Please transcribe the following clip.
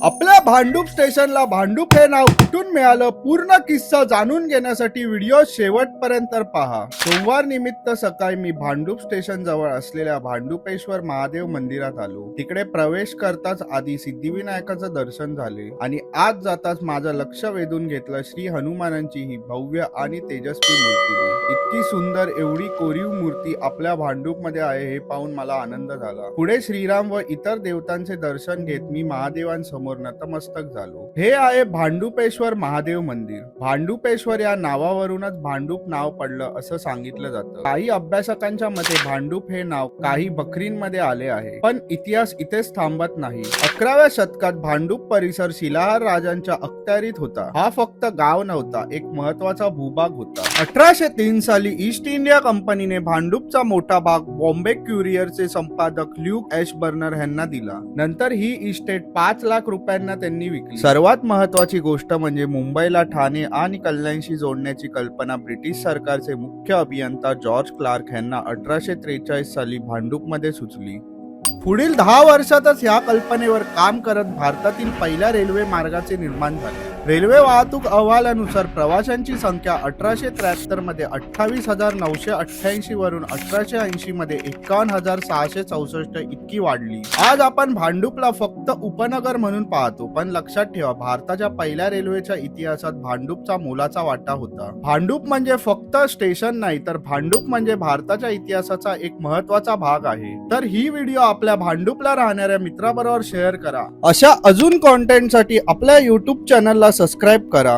आपल्या भांडूप स्टेशनला भांडूप हे नाव कुठून मिळालं पूर्ण किस्सा जाणून घेण्यासाठी व्हिडिओ शेवटपर्यंत पहा। सोमवार निमित्त सकाळी मी भांडूप स्टेशन जवळ असलेल्या भांडुपेश्वर महादेव मंदिरात आलो। तिकडे प्रवेश करताच आधी सिद्धिविनायकाचं दर्शन झाले आणि आत जाताच माझं लक्ष वेधून घेतलं श्री हनुमानांची ही भव्य आणि तेजस्वी मूर्ती। इतकी सुंदर एवढी कोरीव मूर्ती आपल्या भांडूप मध्ये आहे हे पाहून मला आनंद झाला। पुढे श्रीराम व इतर देवतांचे दर्शन घेत मी महादेवांसमोर नतमस्तक झालो। हे आहे भांडुपेश्वर महादेव मंदिर। भांडुपेश्वर या नावावरूनच भांडूप नाव पडलं असं सांगितलं जातं। काही अभ्यासकांच्या मते भांडूप हे नाव काही बकरींमध्ये आले आहे, पण इतिहास इथेच थांबत नाही। 11व्या शतकात भांडूप परिसर शिलाहार राजांच्या अखत्यारीत होता। हा फक्त गाव नव्हता, एक महत्वाचा भूभाग होता। 1803 साली ईस्ट इंडिया कंपनीने भांडूपचा मोठा भाग बॉम्बे क्युरिअरचे संपादक ल्यूक एशबर्नर यांना दिला। नंतर ही इस्टेट 5 लाख रुपयांना त्यांनी विकली। सर्वात महत्वाची गोष्ट म्हणजे मुंबईला ठाणे आणि कल्याणशी जोडण्याची कल्पना ब्रिटिश सरकारचे मुख्य अभियंता जॉर्ज क्लार्क यांना 1843 साली भांडूपमध्ये सुचली। पुढील 10 वर्षातच या कल्पनेवर काम करत भारतातील पहिल्या रेल्वे मार्गाचे निर्माण झाले। रेल्वे वाहतूक अहवालानुसार प्रवाशांची संख्या 1873 मध्ये 28,988 वरून 1880 मध्ये 51,664 इतकी वाढली। आज आपण भांडूपला फक्त उपनगर म्हणून पाहतो, पण लक्षात ठेवा भारताच्या पहिल्या रेल्वेच्या इतिहासात भांडूपचा मोलाचा वाटा होता। भांडूप म्हणजे फक्त स्टेशन नाही, तर भांडूप म्हणजे भारताच्या इतिहासाचा एक महत्वाचा भाग आहे। तर ही व्हिडिओ आपल्या भांडूपला राहणाऱ्या मित्राबरोबर शेअर करा। अशा अजून कॉन्टेंटसाठी आपल्या YouTube चॅनलला सबस्क्राईब करा।